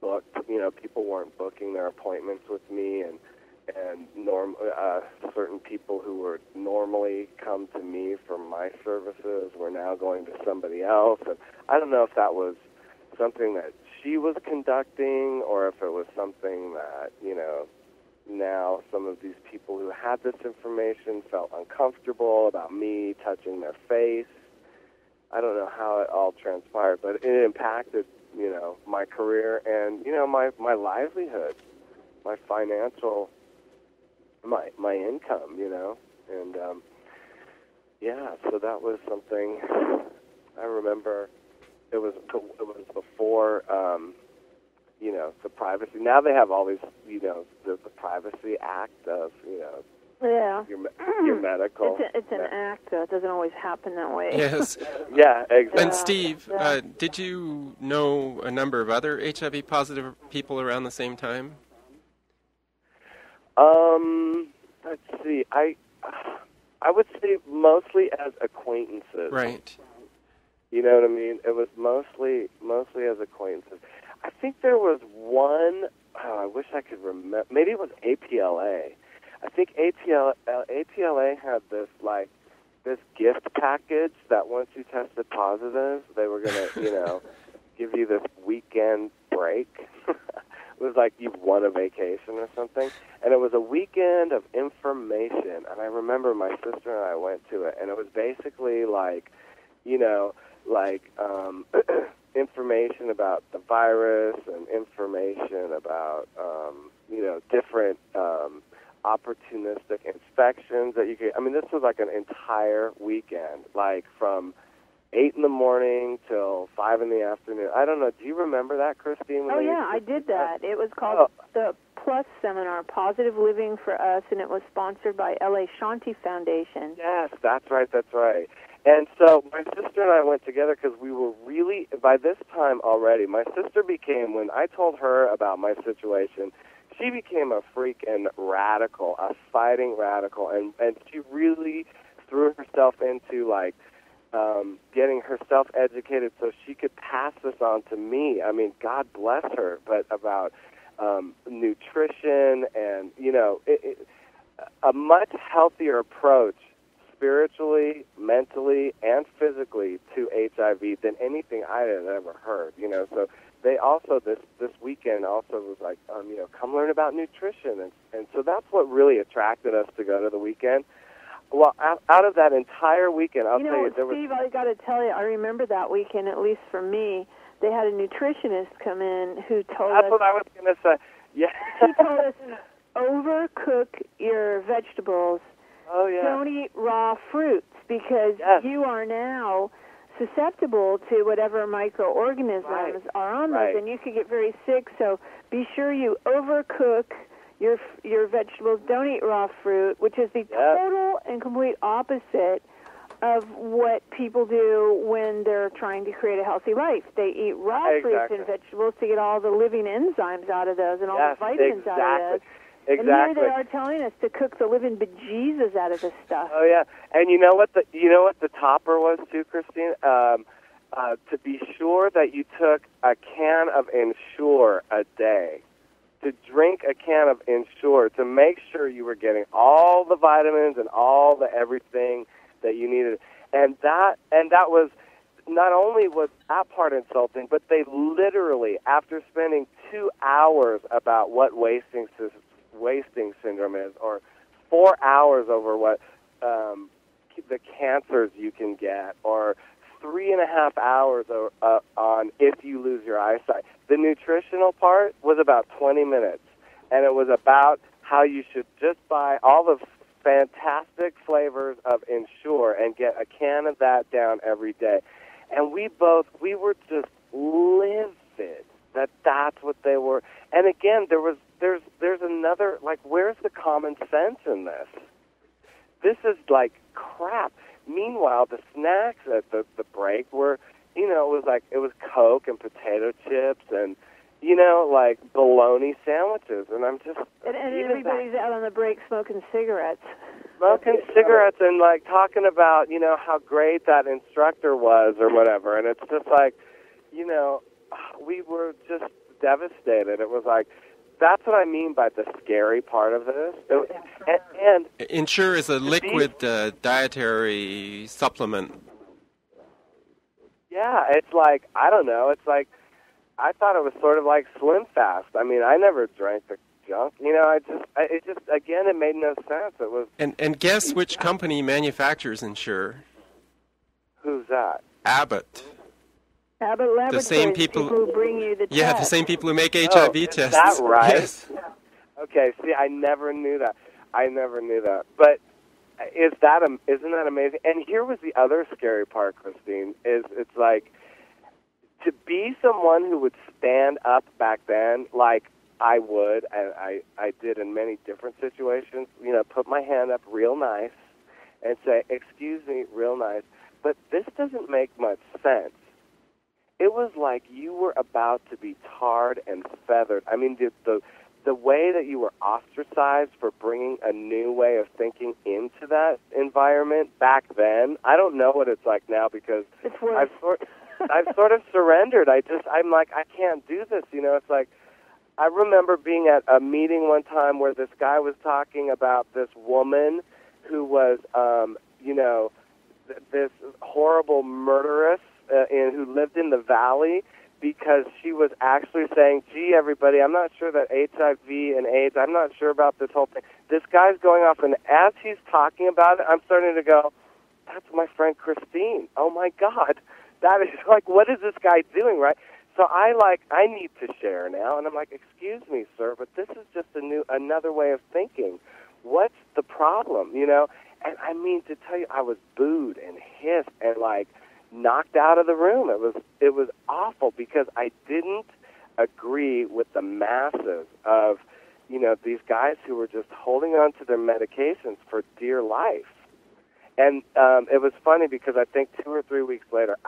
booked. People weren't booking their appointments with me, and certain people who would normally come to me for my services were now going to somebody else. And I don't know if that was something that she was conducting, or if it was something that, now some of these people who had this information felt uncomfortable about me touching their face. I don't know how it all transpired, but it impacted, my career and, my livelihood, my financial, my income, and yeah, so that was something I remember. It was before, the privacy. Now they have all these, the Privacy Act of, Yeah. your medical. It's an act, though. It doesn't always happen that way. Yes. Yeah, exactly. And Steve, did you know a number of other HIV positive people around the same time? Let's see. I would say mostly as acquaintances. Right. You know what I mean? It was mostly as acquaintances. I think there was one. Oh, I wish I could remember. Maybe it was APLA. I think APLA had this gift package that once you tested positive, they were gonna give you this weekend break. It was like you won a vacation or something, and it was a weekend of information. And I remember my sister and I went to it, and it was basically information about the virus and information about different opportunistic inspections that you could. I mean, this was like an entire weekend, like from 8 in the morning till 5 in the afternoon. I don't know. Do you remember that, Christine? Oh, yeah, I did that. It was called the Plus Seminar, Positive Living for Us, and it was sponsored by L.A. Shanti Foundation. Yes, that's right. And so my sister and I went together because we were really, by this time already, my sister became, when I told her about my situation, she became a freaking radical, a fighting radical, and she really threw herself into, getting herself educated so she could pass this on to me. I mean, God bless her, but about nutrition and, a much healthier approach spiritually, mentally, and physically to HIV than anything I had ever heard, So they also, this weekend also was like, come learn about nutrition. And so that's what really attracted us to go to the weekend. Well, out of that entire weekend, I'll tell you, there was... Steve, I got to tell you, I remember that weekend, at least for me, they had a nutritionist come in who told us... That's what I was going to say. Yeah. He told us, overcook your vegetables. Oh, yeah. Don't eat raw fruits because you are now susceptible to whatever microorganisms are on those, and you could get very sick. So be sure you overcook your vegetables. Don't eat raw fruit, which is the total and complete opposite of what people do when they're trying to create a healthy life. They eat raw fruits and vegetables to get all the living enzymes out of those and all the vitamins out of those. Exactly. And here they are telling us to cook the living bejesus out of this stuff. Oh yeah, and you know what the topper was too, Christine? To be sure that you took a can of Ensure a day. To drink a can of Ensure to make sure you were getting all the vitamins and all the everything that you needed. And that was, not only was that part insulting, but they literally, after spending 2 hours about what wasting syndrome is, or 4 hours over what the cancers you can get, or 3.5 hours on if you lose your eyesight. The nutritional part was about 20 minutes, and it was about how you should just buy all the fantastic flavors of Ensure and get a can of that down every day. And we were just livid that that's what they were. And again, there's another, where's the common sense in this? This is like crap. Meanwhile, the snacks at the break were, it was Coke and potato chips and, bologna sandwiches. And I'm just... And everybody's out on the break smoking cigarettes. Smoking cigarettes and, talking about, how great that instructor was or whatever. And it's just like, we were just devastated. It was like, that's what I mean by the scary part of this. And Ensure is a liquid dietary supplement. Yeah, it's like, I don't know, it's like, I thought it was sort of like Slim Fast. I mean, I never drank the junk. It made no sense. It was. And guess which company manufactures Ensure? Who's that? Abbott. Abbott Laboratories, the same people who bring you the test. Yeah, the same people who make HIV tests. Is that right? Yes. Okay, see, I never knew that. But isn't that amazing? And here was the other scary part, Christine, is it's like to be someone who would stand up back then, like I would, and I did in many different situations, put my hand up real nice and say, excuse me, real nice, but this doesn't make much sense. It was like you were about to be tarred and feathered. I mean, the way that you were ostracized for bringing a new way of thinking into that environment back then, I don't know what it's like now because I've sort of surrendered. I'm like, I can't do this. It's like, I remember being at a meeting one time where this guy was talking about this woman who was, this horrible murderess who lived in the valley, because she was actually saying, gee, everybody, I'm not sure that HIV and AIDS, I'm not sure about this whole thing. This guy's going off, and as he's talking about it, I'm starting to go, that's my friend Christine. Oh, my God. That is like, what is this guy doing, right? So I need to share now, and I'm like, excuse me, sir, but this is just another way of thinking. What's the problem, And I mean, to tell you, I was booed and hissed and, knocked out of the room. It was awful because I didn't agree with the masses of, these guys who were just holding on to their medications for dear life. And it was funny because I think 2 or 3 weeks later,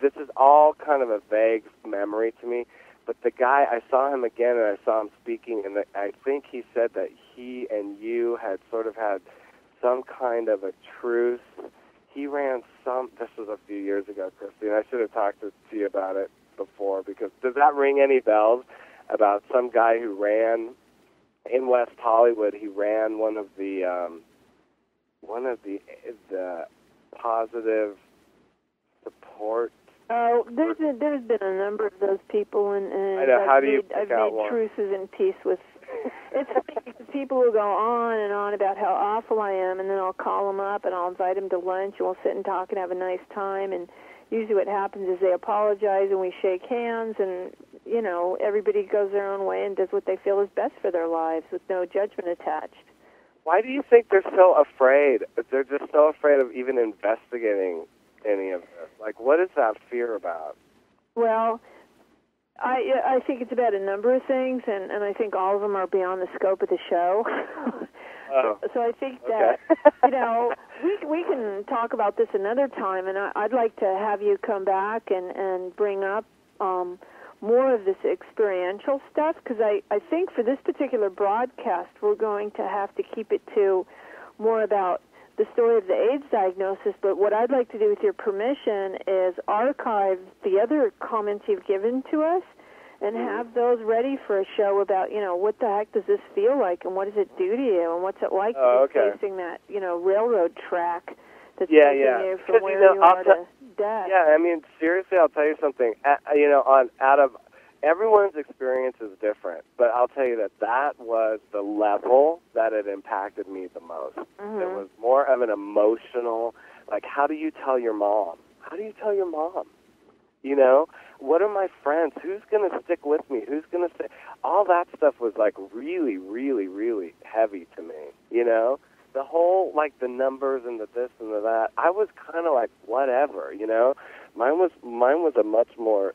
this is all kind of a vague memory to me, but the guy, I saw him again and I saw him speaking, and I think he said that he and you had sort of had some kind of a truce. He ran this was a few years ago, Christine. I should have talked to you about it before, because does that ring any bells about some guy who ran in West Hollywood? He ran one of the positive support. Oh, there's been a number of those people, and I know. I've made truces and peace with. It's funny because people will go on and on about how awful I am, and then I'll call them up and I'll invite them to lunch, and we'll sit and talk and have a nice time. And usually what happens is they apologize and we shake hands, and everybody goes their own way and does what they feel is best for their lives with no judgment attached. Why do you think they're so afraid? They're just so afraid of even investigating any of this. Like, what is that fear about? Well, I think it's about a number of things, and I think all of them are beyond the scope of the show. So I think that, we can talk about this another time, and I'd like to have you come back and bring up more of this experiential stuff, because I think for this particular broadcast we're going to have to keep it to more about the story of the AIDS diagnosis, but what I'd like to do with your permission is archive the other comments you've given to us and have those ready for a show about, what the heck does this feel like and what does it do to you and what's it like to be facing that, railroad track that's taking you from where you are to death. Yeah, I mean, seriously, I'll tell you something. Out of everyone's experience is different, but I'll tell you that was the level that it impacted me the most. Mm-hmm. It was more of an emotional, like, how do you tell your mom? How do you tell your mom? What are my friends? Who's going to stick with me? Who's going to stay? All that stuff was, really, really, really heavy to me, The whole, the numbers and the this and the that, I was kind of whatever, Mine was a much more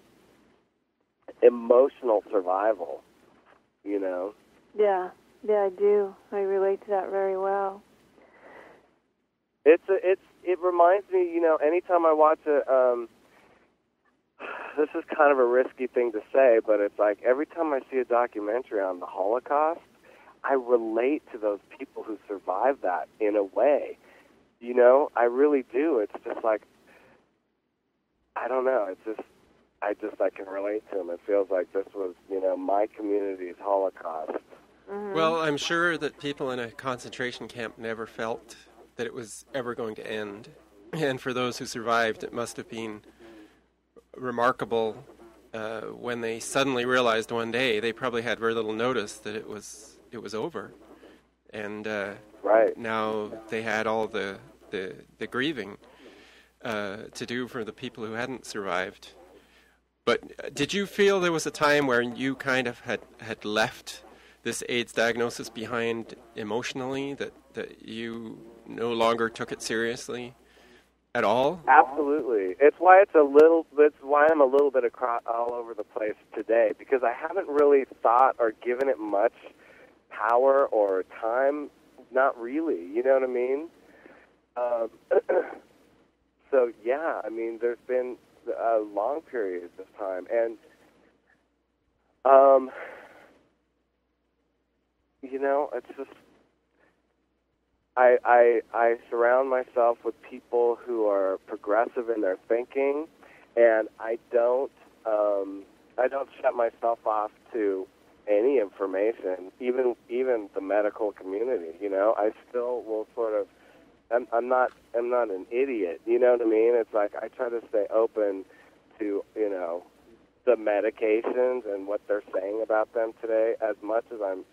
emotional survival, Yeah, I do. I relate to that very well. It reminds me, anytime I watch this is kind of a risky thing to say, but it's like every time I see a documentary on the Holocaust, I relate to those people who survived that in a way. I really do. It's just I don't know. It's just, I can relate to them. It feels like this was, my community's Holocaust. Mm-hmm. Well, I'm sure that people in a concentration camp never felt that it was ever going to end. And for those who survived, it must have been remarkable when they suddenly realized one day, they probably had very little notice that it was over. And right. Now they had all the grieving to do for the people who hadn't survived. But did you feel there was a time where you kind of had left this AIDS diagnosis behind emotionally, that you no longer took it seriously at all? Absolutely. It's why I'm a little bit all over the place today, because I haven't really thought or given it much power or time. Not really, you know what I mean? So yeah, I mean, there's been long periods of time, and you know, it's just I surround myself with people who are progressive in their thinking, and I don't shut myself off to any information, even the medical community. You know, I still will sort of. I'm not an idiot. You know what I mean? It's like I try to stay open to, you know, the medications and what they're saying about them today, as much as I'm,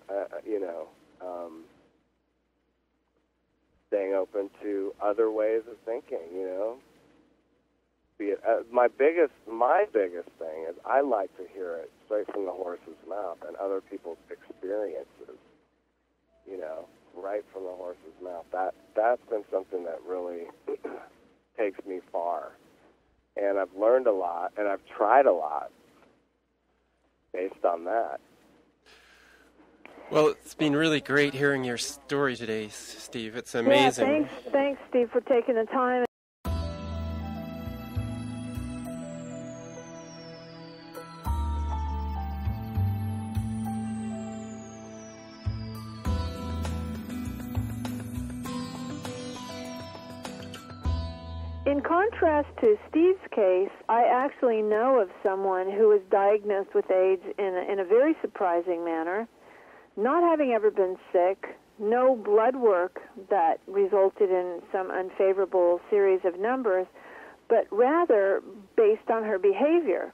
staying open to other ways of thinking. You know, be it, my biggest thing is I like to hear it straight from the horse's mouth and other people's experiences. You know, right from the horse's mouth. That's been something that really takes me far. And I've learned a lot, and I've tried a lot based on that. Well, it's been really great hearing your story today, Steve. It's amazing. Yeah, thanks, Steve, for taking the time. In contrast to Steve's case, I actually know of someone who was diagnosed with AIDS in a very surprising manner, not having ever been sick, no blood work that resulted in some unfavorable series of numbers, but rather based on her behavior.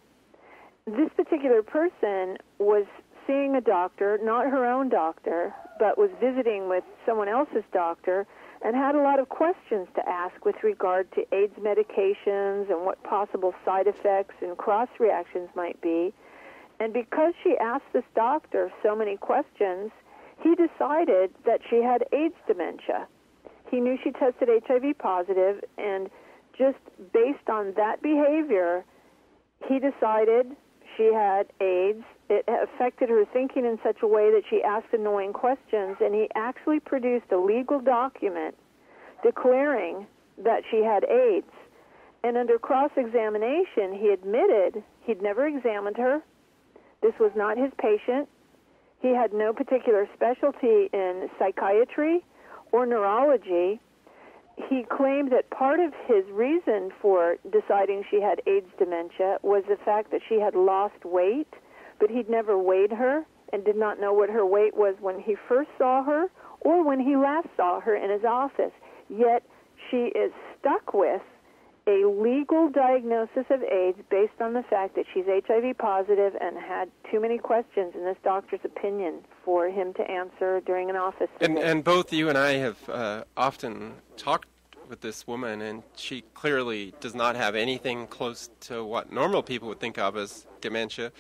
This particular person was seeing a doctor, not her own doctor, but was visiting with someone else's doctor, and had a lot of questions to ask with regard to AIDS medications and what possible side effects and cross-reactions might be. And because she asked this doctor so many questions, he decided that she had AIDS dementia. He knew she tested HIV positive, and just based on that behavior, he decided she had AIDS. It affected her thinking in such a way that she asked annoying questions, and he actually produced a legal document declaring that she had AIDS. And under cross-examination, he admitted he'd never examined her. This was not his patient. He had no particular specialty in psychiatry or neurology. He claimed that part of his reason for deciding she had AIDS dementia was the fact that she had lost weight, but he'd never weighed her and did not know what her weight was when he first saw her or when he last saw her in his office. Yet she is stuck with a legal diagnosis of AIDS based on the fact that she's HIV positive and had too many questions in this doctor's opinion for him to answer during an office visit. And both you and I have often talked with this woman, and she clearly does not have anything close to what normal people would think of as dementia.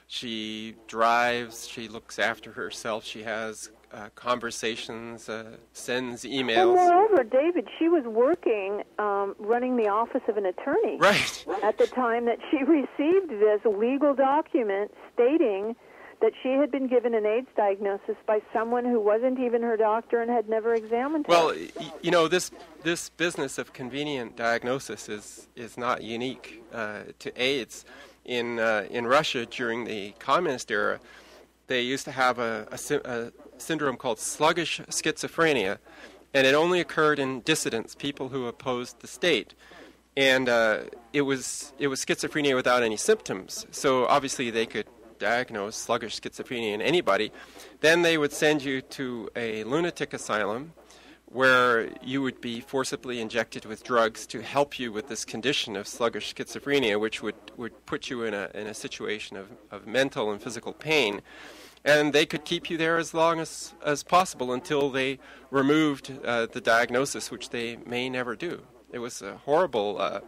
She drives, she looks after herself, she has conversations, sends emails. Well, moreover, David, she was working, running the office of an attorney. Right. At the time that she received this legal document stating that she had been given an AIDS diagnosis by someone who wasn't even her doctor and had never examined her. Well, you know, this business of convenient diagnosis is not unique to AIDS. In Russia during the communist era, they used to have a syndrome called sluggish schizophrenia, and it only occurred in dissidents, people who opposed the state. And it was schizophrenia without any symptoms. So obviously they could diagnose sluggish schizophrenia in anybody. Then they would send you to a lunatic asylum where you would be forcibly injected with drugs to help you with this condition of sluggish schizophrenia, which would put you in a situation of mental and physical pain. And they could keep you there as long as possible until they removed the diagnosis, which they may never do. It was a horrible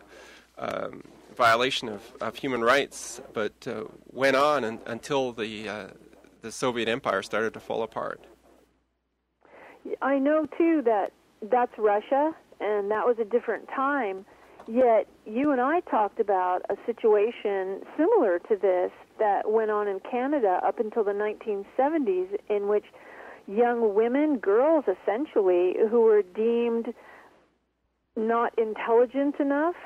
violation of human rights, but went on until the the Soviet Empire started to fall apart. I know, too, that that's Russia, and that was a different time. Yet you and I talked about a situation similar to this that went on in Canada up until the 1970s, in which young women, girls essentially, who were deemed not intelligent enough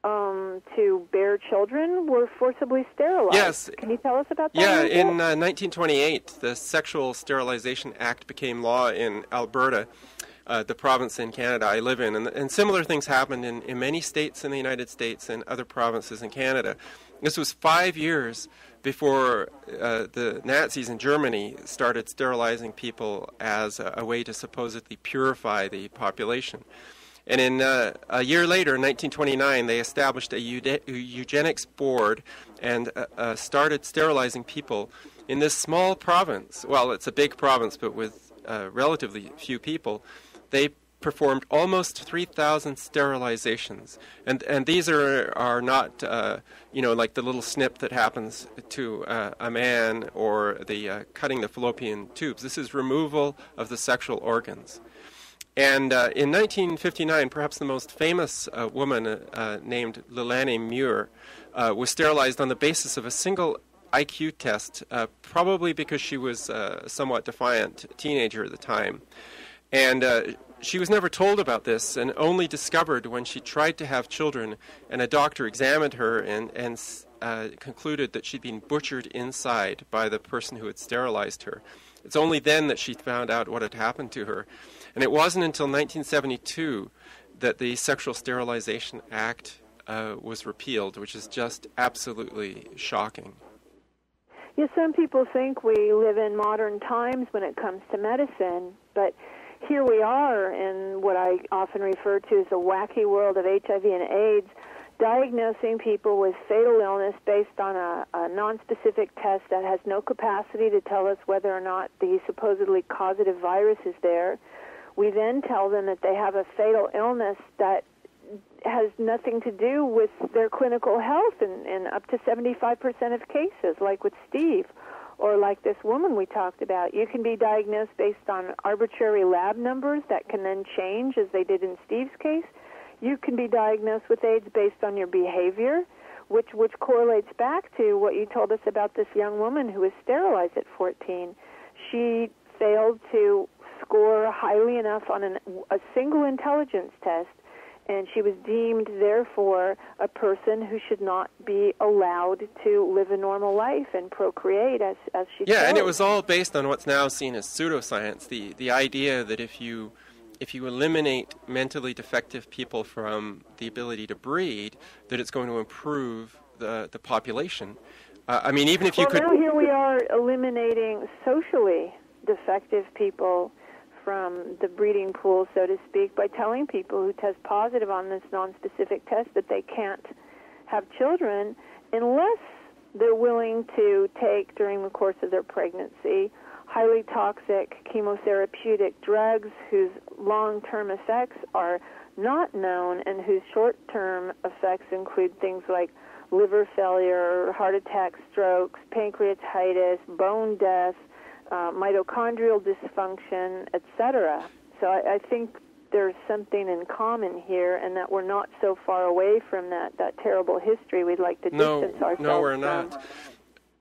to bear children, were forcibly sterilized. Yes. Can you tell us about that? Yeah, in 1928, the Sexual Sterilization Act became law in Alberta, the province in Canada I live in. And similar things happened in many states in the United States and other provinces in Canada. This was 5 years before the Nazis in Germany started sterilizing people as a way to supposedly purify the population. And in a year later, in 1929, they established a eugenics board and started sterilizing people in this small province. Well, it's a big province, but with relatively few people. They performed almost 3,000 sterilizations, and these are not like the little snip that happens to a man or the cutting the fallopian tubes. This is removal of the sexual organs. And in 1959, perhaps the most famous woman named Lilani Muir was sterilized on the basis of a single IQ test, probably because she was a somewhat defiant teenager at the time. And she was never told about this and only discovered when she tried to have children, and a doctor examined her and concluded that she'd been butchered inside by the person who had sterilized her. It's only then that she found out what had happened to her. And it wasn't until 1972 that the Sexual Sterilization Act was repealed, which is just absolutely shocking. Yes, some people think we live in modern times when it comes to medicine, but here we are in what I often refer to as the wacky world of HIV and AIDS, diagnosing people with fatal illness based on a nonspecific test that has no capacity to tell us whether or not the supposedly causative virus is there. We then tell them that they have a fatal illness that has nothing to do with their clinical health in up to 75% of cases, like with Steve, or like this woman we talked about. You can be diagnosed based on arbitrary lab numbers that can then change, as they did in Steve's case. You can be diagnosed with AIDS based on your behavior, which correlates back to what you told us about this young woman who was sterilized at 14. She failed to score highly enough on a single intelligence test, and she was deemed, therefore, a person who should not be allowed to live a normal life and procreate as she chose. Yeah, and it was all based on what's now seen as pseudoscience, the idea that if you eliminate mentally defective people from the ability to breed, that it's going to improve the population. Even if you could... Well, now here we are eliminating socially defective people from the breeding pool, so to speak, by telling people who test positive on this nonspecific test that they can't have children unless they're willing to take, during the course of their pregnancy, highly toxic chemotherapeutic drugs whose long-term effects are not known and whose short-term effects include things like liver failure, heart attack, strokes, pancreatitis, bone death, mitochondrial dysfunction, etc. So I think there's something in common here, and that we're not so far away from that terrible history we'd like to distance ourselves from. No, we're not.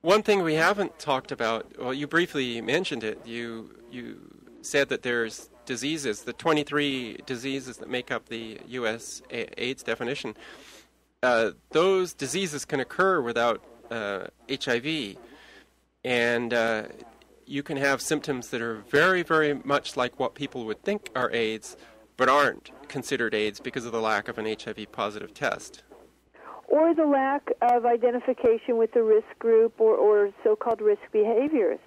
One thing we haven't talked about, well, you briefly mentioned it. You said that there's diseases, the 23 diseases that make up the U.S. AIDS definition. Those diseases can occur without HIV, and you can have symptoms that are very, very much like what people would think are AIDS, but aren't considered AIDS because of the lack of an HIV-positive test. Or the lack of identification with the risk group or so-called risk behaviors.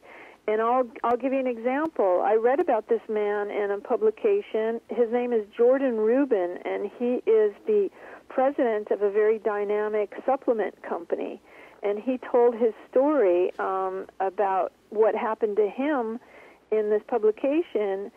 And I'll give you an example. I read about this man in a publication. His name is Jordan Rubin, and he is the president of a very dynamic supplement company. And he told his story about what happened to him in this publication.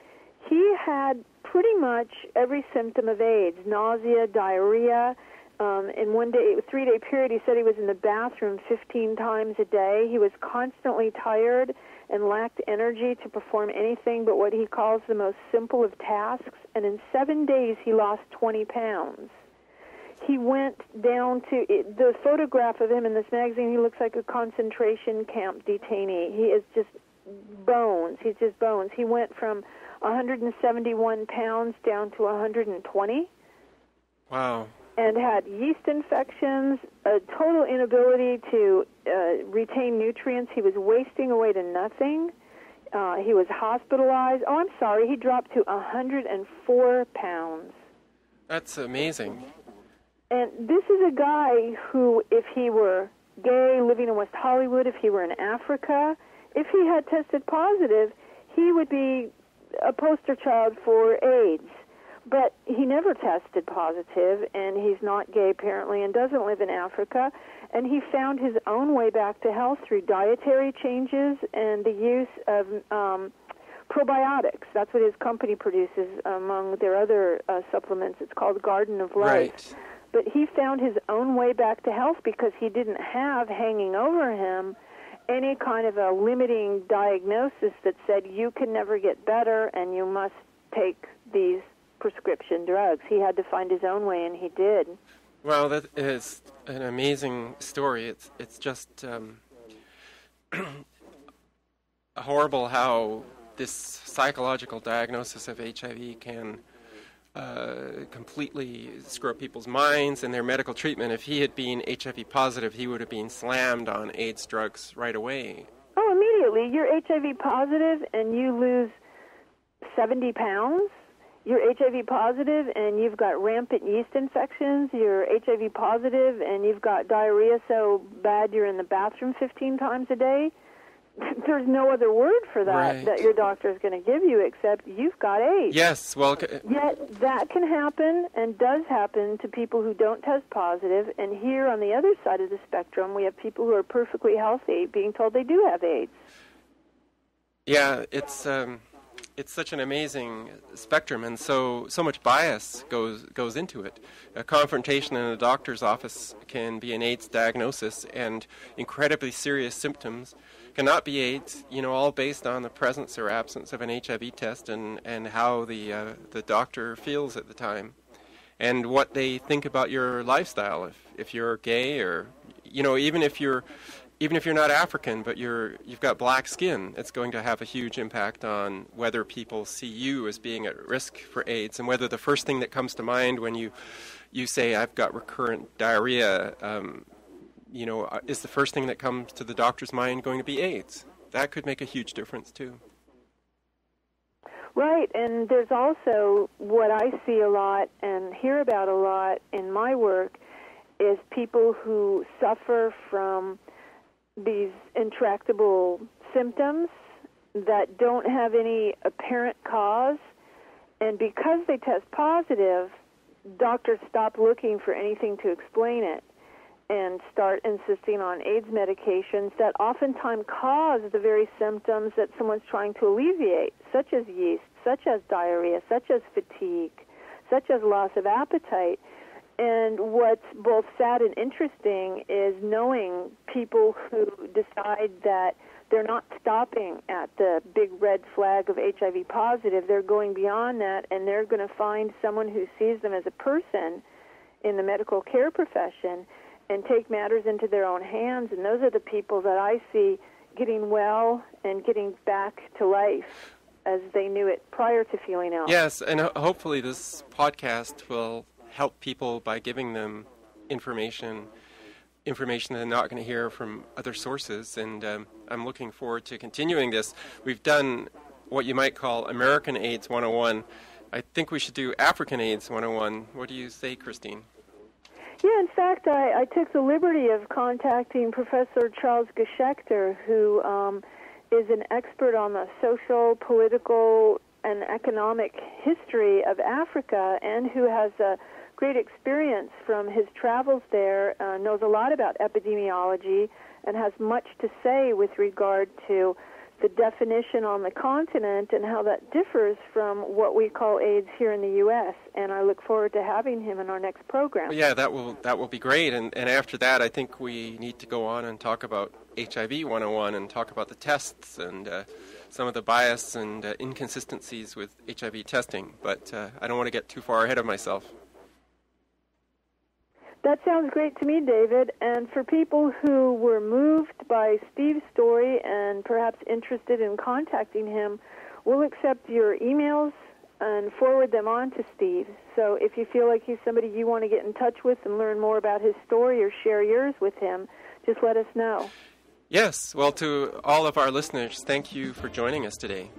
He had pretty much every symptom of AIDS: nausea, diarrhea. In one day, 3-day period, he said he was in the bathroom 15 times a day. He was constantly tired and lacked energy to perform anything but what he calls the most simple of tasks, and in 7 days he lost 20 pounds. He went down to the photograph of him in this magazine. He looks like a concentration camp detainee. He is just bones. He's just bones. He went from 171 pounds down to 120. Wow. And had yeast infections, a total inability to retain nutrients. He was wasting away to nothing. He was hospitalized. Oh, I'm sorry. He dropped to 104 pounds. That's amazing. And this is a guy who, if he were gay, living in West Hollywood, if he were in Africa, if he had tested positive, he would be a poster child for AIDS. But he never tested positive, and he's not gay apparently, and doesn't live in Africa. And he found his own way back to health through dietary changes and the use of probiotics. That's what his company produces among their other supplements. It's called Garden of Life. Right. But he found his own way back to health because he didn't have hanging over him any kind of a limiting diagnosis that said you can never get better and you must take these prescription drugs. He had to find his own way, and he did. Well, that is an amazing story. It's just horrible how this psychological diagnosis of HIV can completely screw up people's minds and their medical treatment. If he had been HIV positive, he would have been slammed on AIDS drugs right away. Oh, immediately. You're HIV positive and you lose 70 pounds. You're HIV positive and you've got rampant yeast infections. You're HIV positive and you've got diarrhea so bad you're in the bathroom 15 times a day. There's no other word for that Right. that your doctor is going to give you except you've got AIDS. Yes, well... Yet that can happen and does happen to people who don't test positive. And here on the other side of the spectrum, we have people who are perfectly healthy being told they do have AIDS. Yeah, it's such an amazing spectrum, and so much bias goes into it. A confrontation in a doctor's office can be an AIDS diagnosis, and incredibly serious symptoms cannot be AIDS, all based on the presence or absence of an HIV test and how the doctor feels at the time, and what they think about your lifestyle. If you're gay, or even if you're not African, but you've got black skin, it's going to have a huge impact on whether people see you as being at risk for AIDS, and whether the first thing that comes to mind when you say, I've got recurrent diarrhea, is the first thing that comes to the doctor's mind going to be AIDS? That could make a huge difference, too. Right, and there's also what I see a lot and hear about a lot in my work is people who suffer from these intractable symptoms that don't have any apparent cause, and because they test positive, doctors stop looking for anything to explain it and start insisting on AIDS medications that oftentimes cause the very symptoms that someone's trying to alleviate, such as yeast, such as diarrhea, such as fatigue, such as loss of appetite. And what's both sad and interesting is knowing people who decide that they're not stopping at the big red flag of HIV positive. They're going beyond that, and they're going to find someone who sees them as a person in the medical care profession and take matters into their own hands. And those are the people that I see getting well and getting back to life as they knew it prior to feeling ill. Yes, and hopefully this podcast will help people by giving them information they're not going to hear from other sources, and I'm looking forward to continuing this. We've done what you might call American AIDS 101. I think we should do African AIDS 101. What do you say, Christine? Yeah, in fact, I took the liberty of contacting Professor Charles Geschecter, who is an expert on the social, political, and economic history of Africa, and who has a great experience from his travels there, knows a lot about epidemiology, and has much to say with regard to the definition on the continent and how that differs from what we call AIDS here in the U.S. And I look forward to having him in our next program. Well, yeah, that will be great. And after that, I think we need to go on and talk about HIV 101 and talk about the tests and some of the bias and inconsistencies with HIV testing. But I don't want to get too far ahead of myself. That sounds great to me, David. And for people who were moved by Steve's story and perhaps interested in contacting him, we'll accept your emails and forward them on to Steve. So if you feel like he's somebody you want to get in touch with and learn more about his story or share yours with him, just let us know. Yes. Well, to all of our listeners, thank you for joining us today.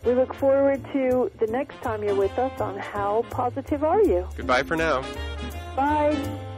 We look forward to the next time you're with us on How Positive Are You? Goodbye for now. Bye.